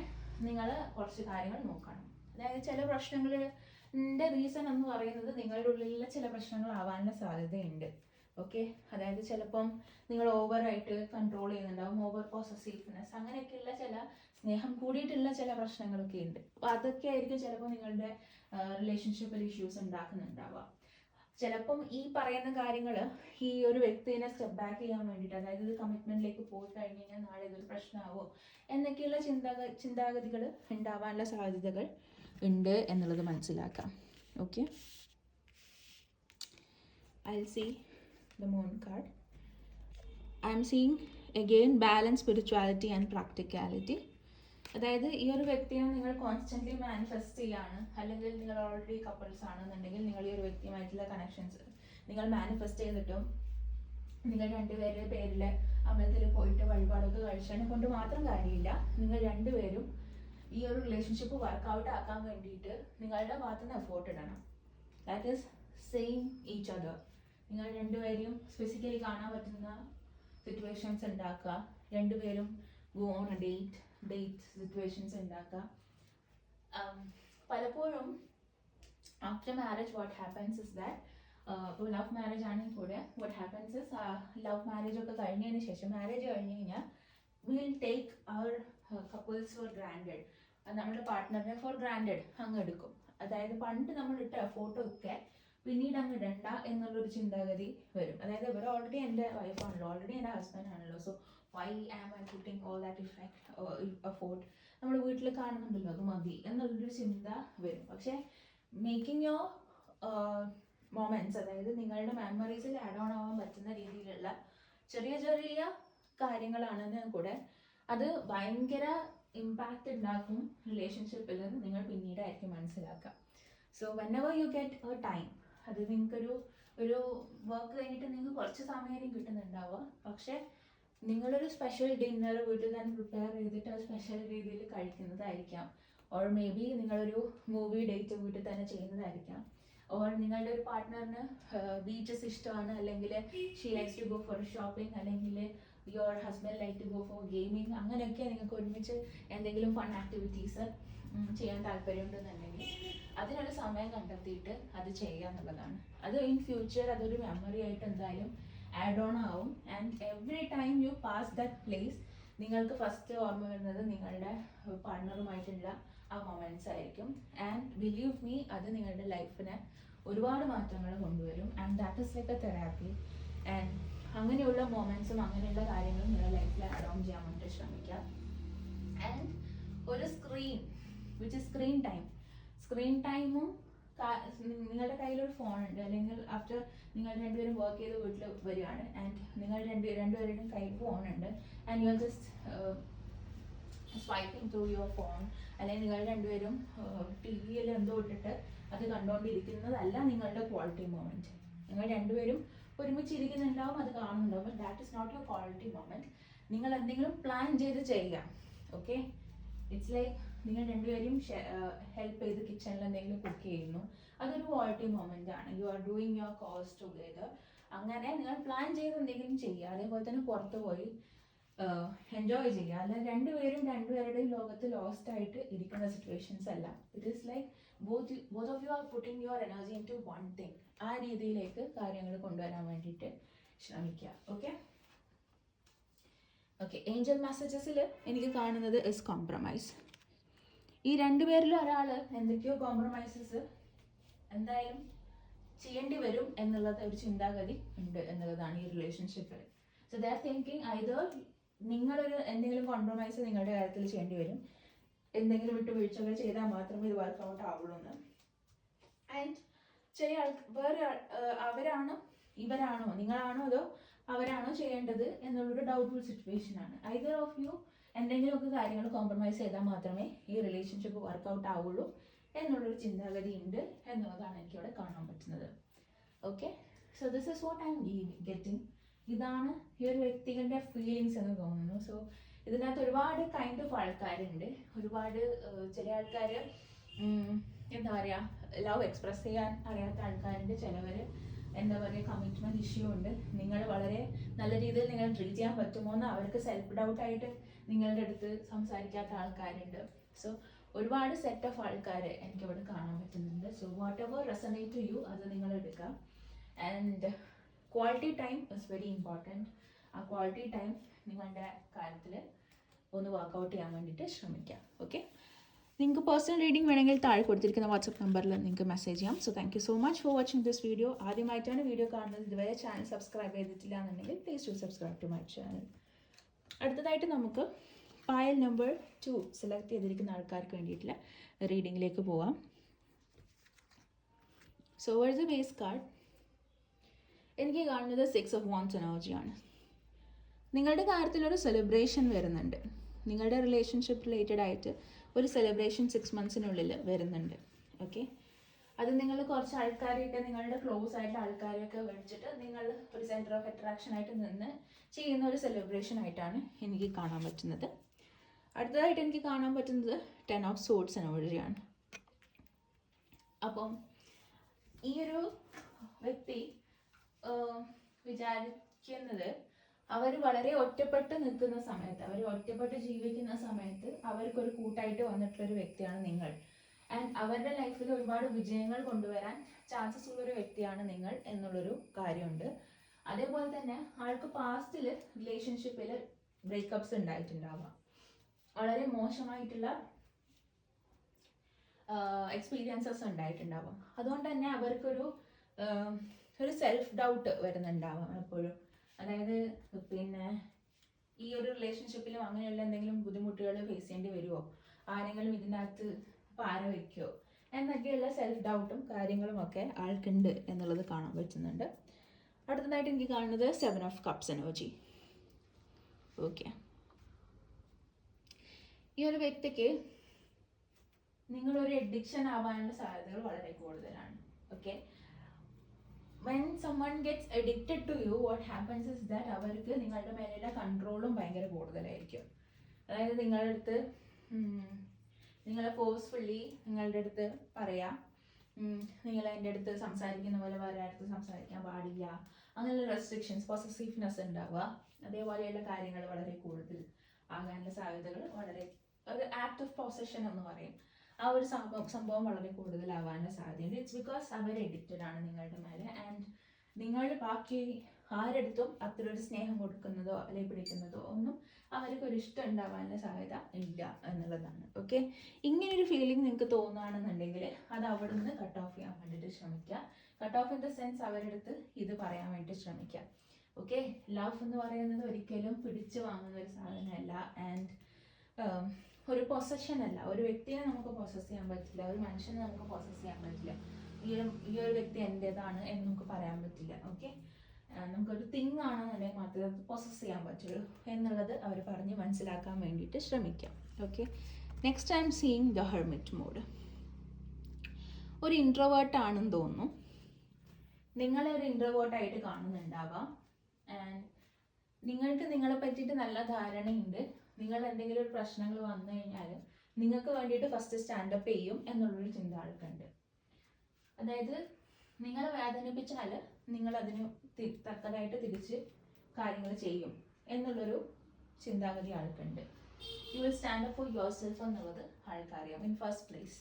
നിങ്ങൾ കുറച്ച് കാര്യങ്ങൾ നോക്കണം. അതായത് ചില പ്രശ്നങ്ങളുടെ റീസൺ എന്ന് പറയുന്നത് നിങ്ങളുടെ ഉള്ളിലുള്ള ചില പ്രശ്നങ്ങളാവാനുള്ള സാധ്യതയുണ്ട്. ഓക്കെ, അതായത് ചിലപ്പം നിങ്ങൾ ഓവറായിട്ട് കൺട്രോൾ ചെയ്യുന്നുണ്ടാവും, ഓവർ പോസസീവ്നെസ്, അങ്ങനെയൊക്കെയുള്ള ചില സ്നേഹം കൂടിയിട്ടുള്ള ചില പ്രശ്നങ്ങളൊക്കെ ഉണ്ട്. അപ്പോൾ അതൊക്കെ ആയിരിക്കും ചിലപ്പോൾ നിങ്ങളുടെ റിലേഷൻഷിപ്പിൽ ഇഷ്യൂസ് ഉണ്ടാക്കുന്നുണ്ടാവുക. ചിലപ്പം ഈ പറയുന്ന കാര്യങ്ങൾ ഈ ഒരു വ്യക്തിനെ സ്റ്റെപ്പ് ബാക്ക് ചെയ്യാൻ വേണ്ടിയിട്ട്, അതായത് ഇത് കമ്മിറ്റ്മെൻറ്റിലേക്ക് പോയി കഴിഞ്ഞ് കഴിഞ്ഞാൽ നാളെ ഇതൊരു പ്രശ്നമാവോ എന്നൊക്കെയുള്ള ചിന്താഗതികൾ ഉണ്ടാവാനുള്ള സാധ്യതകൾ ഉണ്ട് എന്നുള്ളത് മനസ്സിലാക്കാം. Okay, I'll see the moon card. I'm seeing again balance, spirituality and practicality. അതായത് ഈ ഒരു വ്യക്തിയെ നിങ്ങൾ കോൺസ്റ്റൻ്റ്ലി മാനിഫെസ്റ്റ് ചെയ്യാണ്, അല്ലെങ്കിൽ നിങ്ങൾ ഓൾറെഡി കപ്പിൾസ് ആണെന്നുണ്ടെങ്കിൽ നിങ്ങൾ ഈ ഒരു വ്യക്തിയുമായിട്ടുള്ള കണക്ഷൻസ് നിങ്ങൾ മാനിഫെസ്റ്റ് ചെയ്തിട്ടും നിങ്ങൾ രണ്ടുപേരുടെ പേരിൽ അമ്പലത്തിൽ പോയിട്ട് വഴിപാടൊക്കെ കഴിച്ചതിനെ കൊണ്ട് മാത്രം കാര്യമില്ല. നിങ്ങൾ രണ്ടുപേരും ഈ ഒരു റിലേഷൻഷിപ്പ് വർക്കൗട്ട് ആക്കാൻ വേണ്ടിയിട്ട് നിങ്ങളുടെ ഭാഗത്ത് നിന്ന് എഫോർട്ട് ഇടണം. That is same each other. നിങ്ങൾ രണ്ടുപേരും ഫിസിക്കലി കാണാൻ പറ്റുന്ന സിറ്റുവേഷൻസ് ഉണ്ടാക്കുക, രണ്ടുപേരും go on a date situations ഉണ്ടാക്കുക. പലപ്പോഴും after marriage what happens is that, ഇപ്പോൾ ലവ് മാരേജ് ആണെങ്കിൽ കൂടെ what happens is, love marriage ഒക്കെ കഴിഞ്ഞതിന് ശേഷം, മാരേജ് കഴിഞ്ഞ് കഴിഞ്ഞാൽ will take our couples for granted, നമ്മുടെ പാർട്ട്ണറിനെ ഫോർ ഗ്രാൻഡഡ് അങ്ങ് എടുക്കും. അതായത് പണ്ട് നമ്മൾ ഇട്ട ഫോട്ടോ ഒക്കെ പിന്നീട് അങ്ങ് ഇടണ്ട എന്നുള്ളൊരു ചിന്താഗതി വരും. അതായത് ഇവർ ഓൾറെഡി എൻ്റെ വൈഫാണല്ലോ, ഓൾറെഡി എൻ്റെ ഹസ്ബൻഡ് ആണല്ലോ, so why am I putting all that effort, നമ്മൾ വീട്ടിൽ കാണുന്നുണ്ടല്ലോ അത് മതി എന്നുള്ളൊരു ചിന്ത വരും. പക്ഷേ മേക്കിംഗ് യുവർ മൊമെൻറ്റ്സ്, അതായത് നിങ്ങളുടെ മെമ്മറീസിൽ ആഡ് ഓൺ ആവാൻ പറ്റുന്ന രീതിയിലുള്ള ചെറിയ ചെറിയ കാര്യങ്ങളാണെന്ന് കൂടെ അത് ഭയങ്കര ഇമ്പാക്റ്റ് ഉണ്ടാക്കും റിലേഷൻഷിപ്പിൽ, നിങ്ങൾ പിന്നീടായിരിക്കും മനസ്സിലാക്കുക. So whenever you get A time, അത് നിങ്ങൾക്കൊരു ഒരു വർക്ക് കഴിഞ്ഞിട്ട് നിങ്ങൾക്ക് കുറച്ച് സമയം കിട്ടുന്നുണ്ടാവുക, പക്ഷെ നിങ്ങളൊരു സ്പെഷ്യൽ ഡിന്നർ വീട്ടിൽ തന്നെ പ്രിപ്പയർ ചെയ്തിട്ട് അത് സ്പെഷ്യൽ രീതിയിൽ കഴിക്കുന്നതായിരിക്കാം. ഓർ മേ ബി നിങ്ങളൊരു മൂവി ഡേറ്റ് വീട്ടിൽ തന്നെ ചെയ്യുന്നതായിരിക്കാം. ഓർ നിങ്ങളുടെ ഒരു പാർട്ട്ണറിന് ബീച്ചസ് ഇഷ്ടമാണ്, അല്ലെങ്കിൽ she likes to go for shopping, അല്ലെങ്കിൽ your husband like to go for gaming. അങ്ങനെയൊക്കെ നിങ്ങൾക്ക് ഒരുമിച്ച് എന്തെങ്കിലും ഫൺ ആക്ടിവിറ്റീസ് ചെയ്യാൻ താല്പര്യമുണ്ടെന്നുണ്ടെങ്കിൽ അതിനൊരു സമയം കണ്ടെത്തിയിട്ട് അത് ചെയ്യുക എന്നുള്ളതാണ്. അത് ഇൻ ഫ്യൂച്ചർ അതൊരു മെമ്മറി ആയിട്ട് എന്തായാലും ആഡ് ഓൺ ആവും. And every time you pass that place നിങ്ങൾക്ക് ഫസ്റ്റ് ഓർമ്മ വരുന്നത് നിങ്ങളുടെ പാർട്ട്ണറുമായിട്ടുള്ള ആ മൊമെന്റ്സ് ആയിരിക്കും. ആൻഡ് ബിലീവ് മീ, അത് നിങ്ങളുടെ ലൈഫിന് ഒരുപാട് മാറ്റങ്ങൾ കൊണ്ടുവരും. And that is like A therapy. And അങ്ങനെയുള്ള മൊമെന്റ്സും അങ്ങനെയുള്ള കാര്യങ്ങളും നിങ്ങളുടെ ലൈഫിൽ ആഡ് ഓൺ ചെയ്യാൻ വേണ്ടി ശ്രമിക്കുക. ആൻഡ് ഒരു സ്ക്രീൻ വിച്ച് ഇസ് സ്ക്രീൻ ടൈമും നിങ്ങളുടെ കയ്യിലൊരു ഫോൺ ഉണ്ട്, അല്ലെങ്കിൽ ആഫ്റ്റർ നിങ്ങൾ രണ്ടുപേരും വർക്ക് ചെയ്ത് വീട്ടിൽ വരികയാണ് ആൻഡ് നിങ്ങൾ രണ്ടുപേരുടെയും കയ്യിൽ ഫോണുണ്ട് and you are just swiping through your phone, അല്ലെങ്കിൽ നിങ്ങൾ രണ്ടുപേരും ടി വിയിൽ എന്തോ ഇട്ടിട്ട് അത് കണ്ടുകൊണ്ടിരിക്കുന്നതല്ല നിങ്ങളുടെ ക്വാളിറ്റി മൊമെന്റ്. നിങ്ങൾ രണ്ടുപേരും ഒരുമിച്ചിരിക്കുന്നുണ്ടാവും, അത് കാണുന്നുണ്ടാവും, but that is not your quality moment. നിങ്ങൾ എന്തെങ്കിലും പ്ലാൻ ചെയ്ത് ചെയ്യുക. ഓക്കെ, ഇറ്റ്സ് ലൈക്ക് നിങ്ങൾ രണ്ടുപേരും ഹെൽപ്പ് ചെയ്ത് കിച്ചണിൽ എന്തെങ്കിലും കുക്ക് ചെയ്യുന്നു, അതൊരു ക്വാളിറ്റി മൊമെന്റ് ആണ്. You are doing your course together. അങ്ങനെ നിങ്ങൾ പ്ലാൻ ചെയ്ത് എന്തെങ്കിലും ചെയ്യുക. അതേപോലെ തന്നെ പുറത്ത് പോയി എൻജോയ് ചെയ്യുക. അല്ല രണ്ടുപേരുടെയും ലോകത്ത് ലോസ്റ്റ് ആയിട്ട് ഇരിക്കുന്ന സിറ്റുവേഷൻസ് അല്ല. It is like both of you are putting your energy into one thing. ആ രീതിയിലേക്ക് കാര്യങ്ങൾ കൊണ്ടുവരാൻ വേണ്ടിയിട്ട് ശ്രമിക്കുക. ഓക്കെ, ഏഞ്ചൽ മെസ്സേജസിൽ എനിക്ക് കാണുന്നത് ഇസ് കോംപ്രമൈസ്. ഈ രണ്ടുപേരിലും ഒരാൾ എന്തൊക്കെയോ കോംപ്രമൈസസ് എന്തായാലും ചെയ്യേണ്ടി വരും എന്നുള്ളത് ഒരു ചിന്താഗതി ഉണ്ട് എന്നുള്ളതാണ് ഈ റിലേഷൻഷിപ്പിൽ. So they are thinking either നിങ്ങളൊരു എന്തെങ്കിലും കോംപ്രമൈസ് നിങ്ങളുടെ കാര്യത്തിൽ ചെയ്യേണ്ടി വരും, എന്തെങ്കിലും വിട്ടുവീഴ്ചകൾ ചെയ്താൽ മാത്രമേ ഇത് വർക്കൗട്ട് ആവുള്ളൂ എന്ന്. ആൻഡ് അവരാണോ ഇവരാണോ നിങ്ങളാണോ അതോ അവരാണോ ചെയ്യേണ്ടത് എന്നുള്ളൊരു ഡൗട്ട്ഫുൾ സിറ്റുവേഷൻ ആണ്. ഐദർ ഓഫ് യു എന്തെങ്കിലുമൊക്കെ കാര്യങ്ങൾ കോംപ്രമൈസ് ചെയ്താൽ മാത്രമേ ഈ റിലേഷൻഷിപ്പ് വർക്കൗട്ട് ആവുള്ളൂ എന്നുള്ളൊരു ചിന്താഗതി ഉണ്ട് എന്നുള്ളതാണ് എനിക്കിവിടെ കാണാൻ പറ്റുന്നത്. Okay, so this is what I am getting. ഇതാണ് ഈ ഒരു വ്യക്തികളുടെ ഫീലിങ്സ് എന്ന് തോന്നുന്നു. സോ ഇതിനകത്ത് ഒരുപാട് കൈൻഡ് ഓഫ് ആൾക്കാരുണ്ട്. ഒരുപാട് ചില ആൾക്കാർ എന്താ പറയുക, ലവ് എക്സ്പ്രസ് ചെയ്യാൻ അറിയാത്ത ആൾക്കാരുണ്ട്. ചിലവർ എന്താ പറയുക, കമ്മിറ്റ്മെന്റ് ഇഷ്യൂ ഉണ്ട്. നിങ്ങൾ വളരെ നല്ല രീതിയിൽ നിങ്ങൾ ട്രീറ്റ് ചെയ്യാൻ പറ്റുമോ എന്ന് അവർക്ക് സെൽഫ് ഡൗട്ട് ആയിട്ട് നിങ്ങളുടെ അടുത്ത് സംസാരിക്കാത്ത ആൾക്കാരുണ്ട്. സോ ഒരുപാട് സെറ്റ് ഓഫ് ആൾക്കാർ എനിക്കിവിടെ കാണാൻ പറ്റുന്നുണ്ട്. So whatever resonate to you അത് നിങ്ങൾ എടുക്കുക. And quality time is very important. ആ ക്വാളിറ്റി ടൈം നിങ്ങളുടെ കാര്യത്തിൽ ഒന്ന് വർക്കൗട്ട് ചെയ്യാൻ വേണ്ടിയിട്ട് ശ്രമിക്കുക. ഓക്കെ, നിങ്ങൾക്ക് പേഴ്സണൽ റീഡിംഗ് വേണമെങ്കിൽ താഴെ കൊടുത്തിരിക്കുന്ന വാട്സപ്പ് നമ്പറിൽ നിങ്ങൾക്ക് മെസ്സേജ് ചെയ്യാം. So thank you so much for watching this video. ആദ്യമായിട്ടാണ് വീഡിയോ കാണുന്നത്, ഇതുവരെ ചാനൽ സബ്സ്ക്രൈബ് ചെയ്തിട്ടില്ല എന്നുണ്ടെങ്കിൽ please to subscribe to my channel. അടുത്തതായിട്ട് നമുക്ക് പായൽ നമ്പർ 2 സെലക്ട് ചെയ്തിരിക്കുന്ന ആൾക്കാർക്ക് വേണ്ടിയിട്ടുള്ള റീഡിങ്ങിലേക്ക് പോവാം. So where's the base card? എനിക്ക് കാണുന്നത് 6 ഓഫ് വാൻഡ്സ് എനർജിയാണ്. നിങ്ങളുടെ കാര്യത്തിലൊരു സെലിബ്രേഷൻ വരുന്നുണ്ട്. നിങ്ങളുടെ റിലേഷൻഷിപ്പ് റിലേറ്റഡ് ആയിട്ട് ഒരു സെലിബ്രേഷൻ 6 മന്ത്സിനുള്ളിൽ വരുന്നുണ്ട്. ഓക്കെ, അത് നിങ്ങൾ കുറച്ച് ആൾക്കാരെയൊക്കെ നിങ്ങളുടെ ക്ലോസ് ആയിട്ട് ആൾക്കാരെയൊക്കെ വിളിച്ചിട്ട് നിങ്ങൾ ഒരു സെൻറ്റർ ഓഫ് അട്രാക്ഷൻ ആയിട്ട് നിന്ന് ചെയ്യുന്ന ഒരു സെലിബ്രേഷൻ ആയിട്ടാണ് എനിക്ക് കാണാൻ പറ്റുന്നത്. അടുത്തതായിട്ട് എനിക്ക് കാണാൻ പറ്റുന്നത് 10 ഓഫ് സോഡ്സ് എനർജിയാണ്. അപ്പം ഈ ഒരു വ്യക്തി വിചാരിക്കുന്നത് അവർ വളരെ ഒറ്റപ്പെട്ട് നിൽക്കുന്ന സമയത്ത്, അവർ ഒറ്റപ്പെട്ട് ജീവിക്കുന്ന സമയത്ത് അവർക്കൊരു കൂട്ടായിട്ട് വന്നിട്ടുള്ളൊരു വ്യക്തിയാണ് നിങ്ങൾ. ആൻഡ് അവരുടെ ലൈഫിൽ ഒരുപാട് വിജയങ്ങൾ കൊണ്ടുവരാൻ ചാൻസസ് ഉള്ളൊരു വ്യക്തിയാണ് നിങ്ങൾ എന്നുള്ളൊരു കാര്യമുണ്ട്. അതേപോലെ തന്നെ ആൾക്ക് പാസ്റ്റിൽ റിലേഷൻഷിപ്പിൽ ബ്രേക്കപ്സ് ഉണ്ടായിട്ടുണ്ടാവാം, വളരെ മോശമായിട്ടുള്ള എക്സ്പീരിയൻസസ് ഉണ്ടായിട്ടുണ്ടാവാം. അതുകൊണ്ട് തന്നെ അവർക്കൊരു സെൽഫ് ഡൗട്ട് വരുന്നുണ്ടാവാം എപ്പോഴും. അതായത് പിന്നെ ഈ ഒരു റിലേഷൻഷിപ്പിലും അങ്ങനെയുള്ള എന്തെങ്കിലും ബുദ്ധിമുട്ടുകൾ ഫേസ് ചെയ്യേണ്ടി വരുമോ, ആരെങ്കിലും ഇതിനകത്ത് പാര വയ്ക്കുമോ എന്നൊക്കെയുള്ള സെൽഫ് ഡൗട്ടും കാര്യങ്ങളും ഒക്കെ ആൾക്കുണ്ട് എന്നുള്ളത് കാണാൻ പറ്റുന്നുണ്ട്. അടുത്തതായിട്ട് എനിക്ക് കാണുന്നത് 7 ഓഫ് കപ്സ് എനർജി. ഓക്കെ, ഈ ഒരു വ്യക്തിക്ക് നിങ്ങളൊരു എഡിക്ഷൻ ആവാനുള്ള സാധ്യതകൾ വളരെ കൂടുതലാണ്. Okay, when someone gets addicted to you, what happens is that അവർക്ക് നിങ്ങളുടെ മേലുള്ള കൺട്രോളും ഭയങ്കര കൂടുതലായിരിക്കും. അതായത് നിങ്ങളുടെ അടുത്ത് നിങ്ങളെ ഫോഴ്സ്ഫുള്ളി നിങ്ങളുടെ അടുത്ത് പറയാം, നിങ്ങൾ എൻ്റെ അടുത്ത് സംസാരിക്കുന്ന പോലെ വേറെ അടുത്ത് സംസാരിക്കാൻ പാടില്ല, അങ്ങനെയുള്ള റെസ്ട്രിക്ഷൻസ്, പൊസസീവ്നെസ് ഉണ്ടാവുക, അതേപോലെയുള്ള കാര്യങ്ങൾ വളരെ കൂടുതൽ ആകാനുള്ള സാധ്യതകൾ വളരെ, ഒരു ആക്ട് ഓഫ് പൊസഷൻ എന്ന് പറയും, ആ ഒരു സംഭവം വളരെ കൂടുതലാവാനുള്ള സാധ്യതയുണ്ട്. ഇറ്റ്സ് ബിക്കോസ് അവർ എഡിക്റ്റഡ് ആണ് നിങ്ങളുടെ മേലെ. ആൻഡ് നിങ്ങൾ ബാക്കി ആരെടുത്തും അത്ര ഒരു സ്നേഹം കൊടുക്കുന്നതോ അല്ലെങ്കിൽ പിടിക്കുന്നതോ ഒന്നും അവർക്കൊരു ഇഷ്ടം ഉണ്ടാവാനുള്ള സാധ്യത ഇല്ല എന്നുള്ളതാണ്. ഓക്കെ, ഇങ്ങനൊരു ഫീലിംഗ് നിങ്ങൾക്ക് തോന്നുകയാണെന്നുണ്ടെങ്കിൽ അത് അവിടെ നിന്ന് കട്ട് ഓഫ് ചെയ്യാൻ വേണ്ടിയിട്ട് ശ്രമിക്കുക. Cut off in the sense അവരുടെ അടുത്ത് ഇത് പറയാൻ വേണ്ടി ശ്രമിക്കുക. ഓക്കെ, ലവ് എന്ന് പറയുന്നത് ഒരിക്കലും പിടിച്ചു വാങ്ങുന്ന ഒരു സാധനമല്ല. ആൻഡ് ഒരു പൊസഷൻ അല്ല. ഒരു വ്യക്തിയെ നമുക്ക് പൊസസ് ചെയ്യാൻ പറ്റില്ല, ഒരു മനുഷ്യനെ നമുക്ക് പൊസസ് ചെയ്യാൻ പറ്റില്ല. ഈ ഒരു വ്യക്തി എൻ്റേതാണ് എന്ന് നമുക്ക് പറയാൻ പറ്റില്ല. ഓക്കെ, നമുക്കൊരു തിങ് ആണെന്നുണ്ടെങ്കിൽ മാത്രമേ അത് പൊസസ് ചെയ്യാൻ പറ്റുള്ളൂ എന്നുള്ളത് അവർ പറഞ്ഞ് മനസ്സിലാക്കാൻ വേണ്ടിയിട്ട് ശ്രമിക്കാം. Okay, next I'm seeing the hermit mode. ഒരു ഇൻട്രോവേർട്ട് ആണെന്ന് തോന്നുന്നു. നിങ്ങളെ ഒരു ഇൻട്രോവേർട്ടായിട്ട് കാണുന്നുണ്ടാവാം. ആൻഡ് നിങ്ങൾക്ക് നിങ്ങളെ പറ്റിയിട്ട് നല്ല ധാരണയുണ്ട്. നിങ്ങൾ എന്തെങ്കിലും ഒരു പ്രശ്നങ്ങൾ വന്നു കഴിഞ്ഞാൽ നിങ്ങൾക്ക് വേണ്ടിയിട്ട് ഫസ്റ്റ് സ്റ്റാൻഡപ്പ് ചെയ്യും എന്നുള്ളൊരു ചിന്ത ആൾക്കുണ്ട്. അതായത് നിങ്ങളെ വേദനിപ്പിച്ചാൽ നിങ്ങളതിന് തക്കതായിട്ട് തിരിച്ച് കാര്യങ്ങൾ ചെയ്യും എന്നുള്ളൊരു ചിന്താഗതി ആൾക്കുണ്ട്. You will stand up for yourself എന്നുള്ളത് ആൾക്കറിയാം ഇൻ ഫസ്റ്റ് പ്ലേസ്.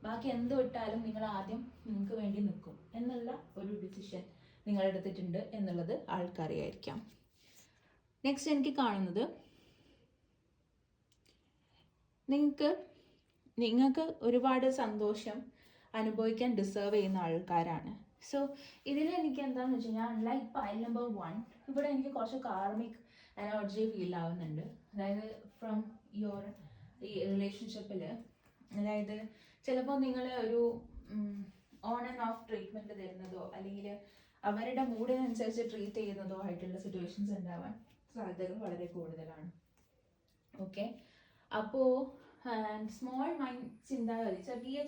ബാക്കി എന്ത് വിട്ടാലും നിങ്ങൾ ആദ്യം നിങ്ങൾക്ക് വേണ്ടി നിൽക്കും എന്നുള്ള ഒരു ഡിസിഷൻ നിങ്ങൾ എടുത്തിട്ടുണ്ട് എന്നുള്ളത് ആൾക്കറിയായിരിക്കാം. നെക്സ്റ്റ് എനിക്ക് കാണുന്നത് നിങ്ങൾക്ക് ഒരുപാട് സന്തോഷം അനുഭവിക്കാൻ ഡിസേർവ് ചെയ്യുന്ന ആൾക്കാരാണ്. സോ ഇതിൽ എനിക്ക് എന്താണെന്ന് വെച്ച് കഴിഞ്ഞാൽ, ലൈക്ക് പൈൽ നമ്പർ 1, ഇവിടെ എനിക്ക് കുറച്ച് കാർമിക് എനർജി ഫീൽ ആവുന്നുണ്ട്. അതായത് ഫ്രം യുവർ ഈ റിലേഷൻഷിപ്പിൽ, അതായത് ചിലപ്പോൾ നിങ്ങൾ ഒരു ഓൺ ആൻഡ് ഓഫ് ട്രീറ്റ്മെൻറ്റ് തരുന്നതോ അല്ലെങ്കിൽ അവരുടെ മൂഡിനനുസരിച്ച് ട്രീറ്റ് ചെയ്യുന്നതോ ആയിട്ടുള്ള സിറ്റുവേഷൻസ് ഉണ്ടാവാൻ സാധ്യതകൾ വളരെ കൂടുതലാണ്. ഓക്കെ, അപ്പോൾ സ്മോൾ മൈൻഡ് ചിന്താഗതി, ചെറിയ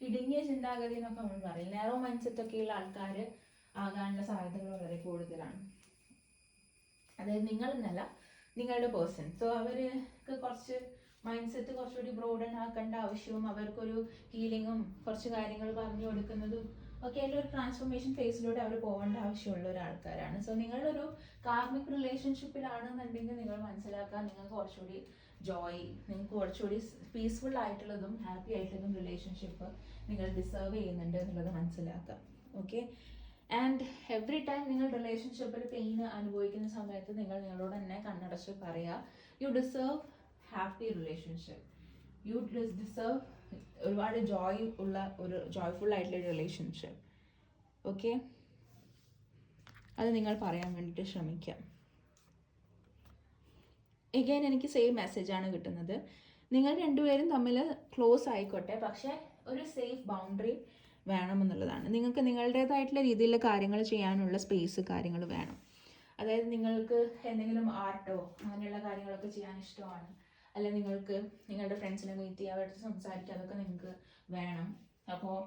ഇടുങ്ങിയ ചിന്താഗതി എന്നൊക്കെ നമ്മൾ പറയും, നാരോ മൈൻഡ് സെറ്റ് ഒക്കെയുള്ള ആൾക്കാർ ആകാനുള്ള സാധ്യതകൾ വളരെ കൂടുതലാണ്. അതായത് നിങ്ങളെന്നല്ല, നിങ്ങളുടെ പേഴ്സൺ. സോ അവർക്ക് കുറച്ച് മൈൻഡ് സെറ്റ് കുറച്ചുകൂടി ബ്രോഡൻ ആക്കേണ്ട ആവശ്യവും അവർക്കൊരു ഹീലിങ്ങും കുറച്ച് കാര്യങ്ങൾ പറഞ്ഞു കൊടുക്കുന്നതും ഒക്കെ ആയിട്ട് ഒരു ട്രാൻസ്ഫോർമേഷൻ ഫേസിലൂടെ അവർ പോകേണ്ട ആവശ്യമുള്ള ഒരാൾക്കാരാണ്. സോ നിങ്ങളൊരു കാർമിക് റിലേഷൻഷിപ്പിലാണെന്നുണ്ടെങ്കിൽ നിങ്ങൾ മനസ്സിലാക്കാൻ നിങ്ങൾക്ക് കുറച്ചുകൂടി ജോയ്, നിങ്ങൾക്ക് കുറച്ചുകൂടി പീസ്ഫുൾ ആയിട്ടുള്ളതും ഹാപ്പി ആയിട്ടുള്ളതും റിലേഷൻഷിപ്പ് നിങ്ങൾ ഡിസേർവ് ചെയ്യുന്നുണ്ട് എന്നുള്ളത് മനസ്സിലാക്കാം. ഓക്കെ, ആൻഡ് എവറി ടൈം നിങ്ങൾ റിലേഷൻഷിപ്പിൽ പെയിൻ അനുഭവിക്കുന്ന സമയത്ത് നിങ്ങൾ നിങ്ങളോട് തന്നെ കണ്ണടച്ച് പറയുക, U deserve happy relationship, U deserve ഒരുപാട് ജോയ് ഉള്ള ഒരു ജോയ്ഫുൾ ആയിട്ടുള്ള റിലേഷൻഷിപ്പ്. ഓക്കെ, അത് നിങ്ങൾ പറയാൻ വേണ്ടിയിട്ട് ശ്രമിക്കാം. എഗെയിൻ എനിക്ക് സെയിം മെസ്സേജാണ് കിട്ടുന്നത്. നിങ്ങൾ രണ്ടുപേരും തമ്മിൽ ക്ലോസ് ആയിക്കോട്ടെ, പക്ഷേ ഒരു സേഫ് ബൗണ്ടറി വേണമെന്നുള്ളതാണ്. നിങ്ങൾക്ക് നിങ്ങളുടേതായിട്ടുള്ള രീതിയിലുള്ള കാര്യങ്ങൾ ചെയ്യാനുള്ള സ്പേസ് കാര്യങ്ങൾ വേണം. അതായത് നിങ്ങൾക്ക് എന്തെങ്കിലും ആർട്ടോ അങ്ങനെയുള്ള കാര്യങ്ങളൊക്കെ ചെയ്യാൻ ഇഷ്ടമാണ്, അല്ലെ നിങ്ങൾക്ക് നിങ്ങളുടെ ഫ്രണ്ട്സിനെ മീറ്റ് ചെയ്യുക, അവരുടെ സംസാരിക്കുക, അതൊക്കെ നിങ്ങൾക്ക് വേണം. അപ്പോൾ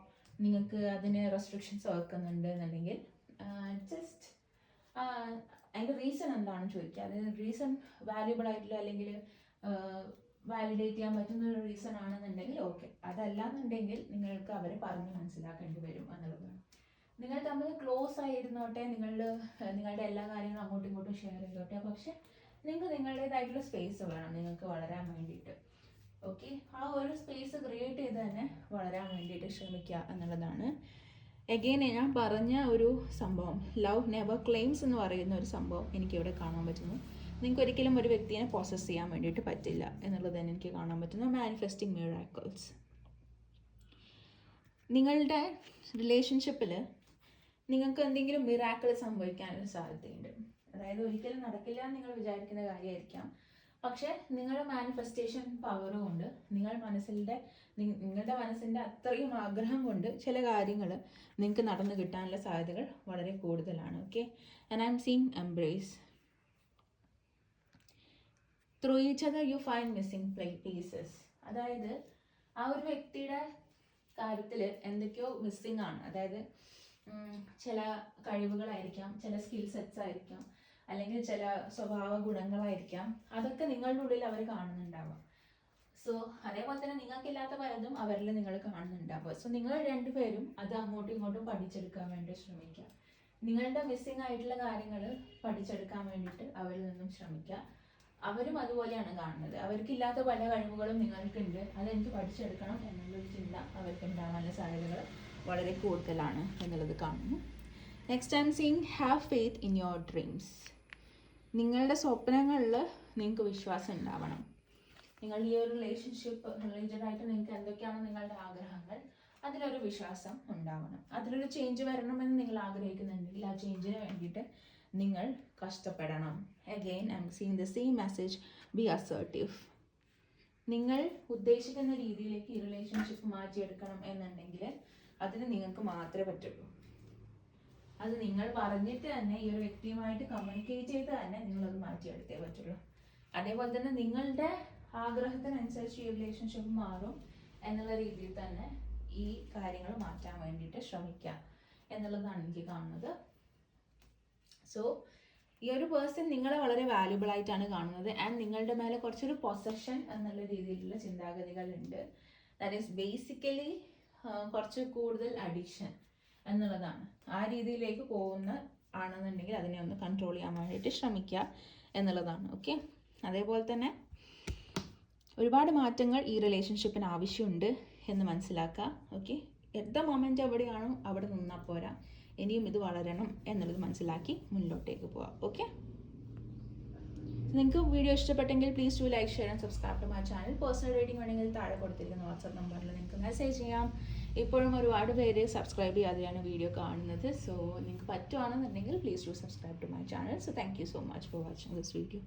നിങ്ങൾക്ക് അതിന് റെസ്ട്രിക്ഷൻസ് വെക്കുന്നുണ്ട് എന്നുണ്ടെങ്കിൽ ജസ്റ്റ് അതിൻ്റെ റീസൺ എന്താണെന്ന് ചോദിക്കുക. അതായത് റീസൺ വാല്യുബിൾ ആയിട്ടുള്ള അല്ലെങ്കിൽ വാലിഡേറ്റ് ചെയ്യാൻ പറ്റുന്ന ഒരു റീസൺ ആണെന്നുണ്ടെങ്കിൽ ഓക്കെ. അതല്ല എന്നുണ്ടെങ്കിൽ നിങ്ങൾക്ക് അവരെ പറഞ്ഞ് മനസ്സിലാക്കേണ്ടി വരും എന്നുള്ളതാണ്. നിങ്ങൾ തമ്മിൽ ക്ലോസ് ആയിരുന്നോട്ടെ, നിങ്ങളുടെ എല്ലാ കാര്യങ്ങളും അങ്ങോട്ടും ഇങ്ങോട്ടും ഷെയർ ചെയ്തോട്ടെ, പക്ഷെ നിങ്ങൾക്ക് നിങ്ങളുടേതായിട്ടുള്ള സ്പേസ് വേണം നിങ്ങൾക്ക് വളരാൻ വേണ്ടിയിട്ട്. ഓക്കെ, ആ ഒരു സ്പേസ് ക്രിയേറ്റ് ചെയ്ത് തന്നെ വളരാൻ വേണ്ടിയിട്ട് ശ്രമിക്കുക എന്നുള്ളതാണ്. എഗെയിൻ ഞാൻ പറഞ്ഞ ഒരു സംഭവം, ലവ് നെവർ ക്ലെയിംസ് എന്ന് പറയുന്ന ഒരു സംഭവം എനിക്കിവിടെ കാണാൻ പറ്റുന്നു. നിങ്ങൾക്ക് ഒരിക്കലും ഒരു വ്യക്തിയെ പ്രോസസ്സ് ചെയ്യാൻ വേണ്ടിയിട്ട് പറ്റില്ല എന്നുള്ളത് തന്നെ എനിക്ക് കാണാൻ പറ്റുന്നു. Manifesting miracles. നിങ്ങളുടെ റിലേഷൻഷിപ്പിൽ നിങ്ങൾക്ക് എന്തെങ്കിലും മിറാക്കിൾ സംഭവിക്കാനൊരു സാധ്യതയുണ്ട്. അതായത് ഒരിക്കലും നടക്കില്ല എന്ന് നിങ്ങൾ വിചാരിക്കുന്ന കാര്യമായിരിക്കാം, പക്ഷേ നിങ്ങളുടെ മാനിഫെസ്റ്റേഷൻ പവർ കൊണ്ട് നിങ്ങളുടെ മനസ്സിൻ്റെ അത്രയും ആഗ്രഹം കൊണ്ട് ചില കാര്യങ്ങൾ നിങ്ങൾക്ക് നടന്നു കിട്ടാനുള്ള സാധ്യതകൾ വളരെ കൂടുതലാണ്. Okay, and I am seeing embrace. Through each other you find missing pieces. അതായത് ആ ഒരു വ്യക്തിയുടെ കാര്യത്തിൽ എന്തൊക്കെയോ മിസ്സിംഗ് ആണ്. അതായത് ചില കഴിവുകളായിരിക്കാം, ചില സ്കിൽ സെറ്റ്സ് ആയിരിക്കാം, അല്ലെങ്കിൽ ചില സ്വഭാവ ഗുണങ്ങളായിരിക്കാം. അതൊക്കെ നിങ്ങളുടെ ഉള്ളിൽ അവർ കാണുന്നുണ്ടാവാം. സോ അതേപോലെ തന്നെ നിങ്ങൾക്കില്ലാത്ത പലതും അവരിൽ നിങ്ങൾ കാണുന്നുണ്ടാവുക. സോ നിങ്ങൾ രണ്ടുപേരും അത് അങ്ങോട്ടും ഇങ്ങോട്ടും പഠിച്ചെടുക്കാൻ വേണ്ടി ശ്രമിക്കുക. നിങ്ങളുടെ മിസ്സിങ് ആയിട്ടുള്ള കാര്യങ്ങൾ പഠിച്ചെടുക്കാൻ വേണ്ടിയിട്ട് അവരിൽ നിന്നും ശ്രമിക്കുക. അവരും അതുപോലെയാണ് കാണുന്നത്. അവർക്കില്ലാത്ത പല കഴിവുകളും നിങ്ങൾക്കുണ്ട്, അതെനിക്ക് പഠിച്ചെടുക്കണം എന്നുള്ളൊരു ചിന്ത അവർക്ക് ഉണ്ടാകാനുള്ള സാധ്യതകൾ വളരെ കൂടുതലാണ് എന്നുള്ളത് കാണുന്നു. Next I'm seeing have faith in your dreams. നിങ്ങളുടെ സ്വപ്നങ്ങളിൽ നിങ്ങൾക്ക് വിശ്വാസം ഉണ്ടാവണം. നിങ്ങൾ ഈ ഒരു റിലേഷൻഷിപ്പ് റിലേറ്റഡായിട്ട് നിങ്ങൾക്ക് എന്തൊക്കെയാണ് നിങ്ങളുടെ ആഗ്രഹങ്ങൾ, അതിലൊരു വിശ്വാസം ഉണ്ടാവണം. അതിലൊരു ചേഞ്ച് വരണമെന്ന് നിങ്ങൾ ആഗ്രഹിക്കുന്നുണ്ടെങ്കിൽ ആ ചേഞ്ചിന് വേണ്ടിയിട്ട് നിങ്ങൾ കഷ്ടപ്പെടണം. Again I'm seeing the same message, be assertive. നിങ്ങൾ ഉദ്ദേശിക്കുന്ന രീതിയിലേക്ക് ഈ റിലേഷൻഷിപ്പ് മാറ്റിയെടുക്കണം എന്നുണ്ടെങ്കിൽ അതിന് നിങ്ങൾക്ക് മാത്രമേ പറ്റുള്ളൂ. അത് നിങ്ങൾ പറഞ്ഞിട്ട് തന്നെ ഈ ഒരു വ്യക്തിയുമായിട്ട് കമ്മ്യൂണിക്കേറ്റ് ചെയ്ത് തന്നെ നിങ്ങളത് മാറ്റിയെടുത്തേ പറ്റുള്ളൂ. അതേപോലെ തന്നെ നിങ്ങളുടെ ആഗ്രഹത്തിനനുസരിച്ച് ഈ റിലേഷൻഷിപ്പ് മാറും എന്നുള്ള രീതിയിൽ തന്നെ ഈ കാര്യങ്ങൾ മാറ്റാൻ വേണ്ടിയിട്ട് ശ്രമിക്കുക എന്നുള്ളതാണ് എനിക്ക് കാണുന്നത്. സോ ഈ ഒരു പേഴ്സൺ നിങ്ങളെ വളരെ വാല്യുബിൾ ആയിട്ടാണ് കാണുന്നത്. ആൻഡ് നിങ്ങളുടെ മേലെ കുറച്ചൊരു പൊസഷൻ എന്നുള്ള രീതിയിലുള്ള ചിന്താഗതികളുണ്ട്. ദാറ്റ് ഈസ് ബേസിക്കലി കുറച്ച് കൂടുതൽ അഡിക്ഷൻ എന്നുള്ളതാണ്. ആ രീതിയിലേക്ക് പോകുന്ന ആണെന്നുണ്ടെങ്കിൽ അതിനെ ഒന്ന് കൺട്രോൾ ചെയ്യാൻ വേണ്ടിയിട്ട് ശ്രമിക്കുക എന്നുള്ളതാണ്. ഓക്കെ, അതേപോലെ തന്നെ ഒരുപാട് മാറ്റങ്ങൾ ഈ റിലേഷൻഷിപ്പിന് ആവശ്യമുണ്ട് എന്ന് മനസ്സിലാക്കുക. ഓക്കെ, എറ്റ് ദ മൊമെൻറ്റ് എവിടെയാണോ അവിടെ നിന്നാൽ പോരാ, ഇനിയും ഇത് വളരണം എന്നുള്ളത് മനസ്സിലാക്കി മുന്നോട്ടേക്ക് പോവാം. ഓക്കെ, നിങ്ങൾക്ക് വീഡിയോ ഇഷ്ടപ്പെട്ടെങ്കിൽ please do like, share and subscribe to my channel. Personal rating വേണമെങ്കിൽ താഴെ കൊടുത്തിരിക്കുന്ന വാട്സാപ്പ് നമ്പറിൽ നിങ്ങൾക്ക് മെസ്സേജ് ചെയ്യാം. ഇപ്പോഴും ഒരുപാട് പേര് സബ്സ്ക്രൈബ് ചെയ്യാതെയാണ് വീഡിയോ കാണുന്നത്. സോ നിങ്ങൾക്ക് പറ്റുവാണെന്നുണ്ടെങ്കിൽ please do subscribe to my channel. So thank you so much for watching this video.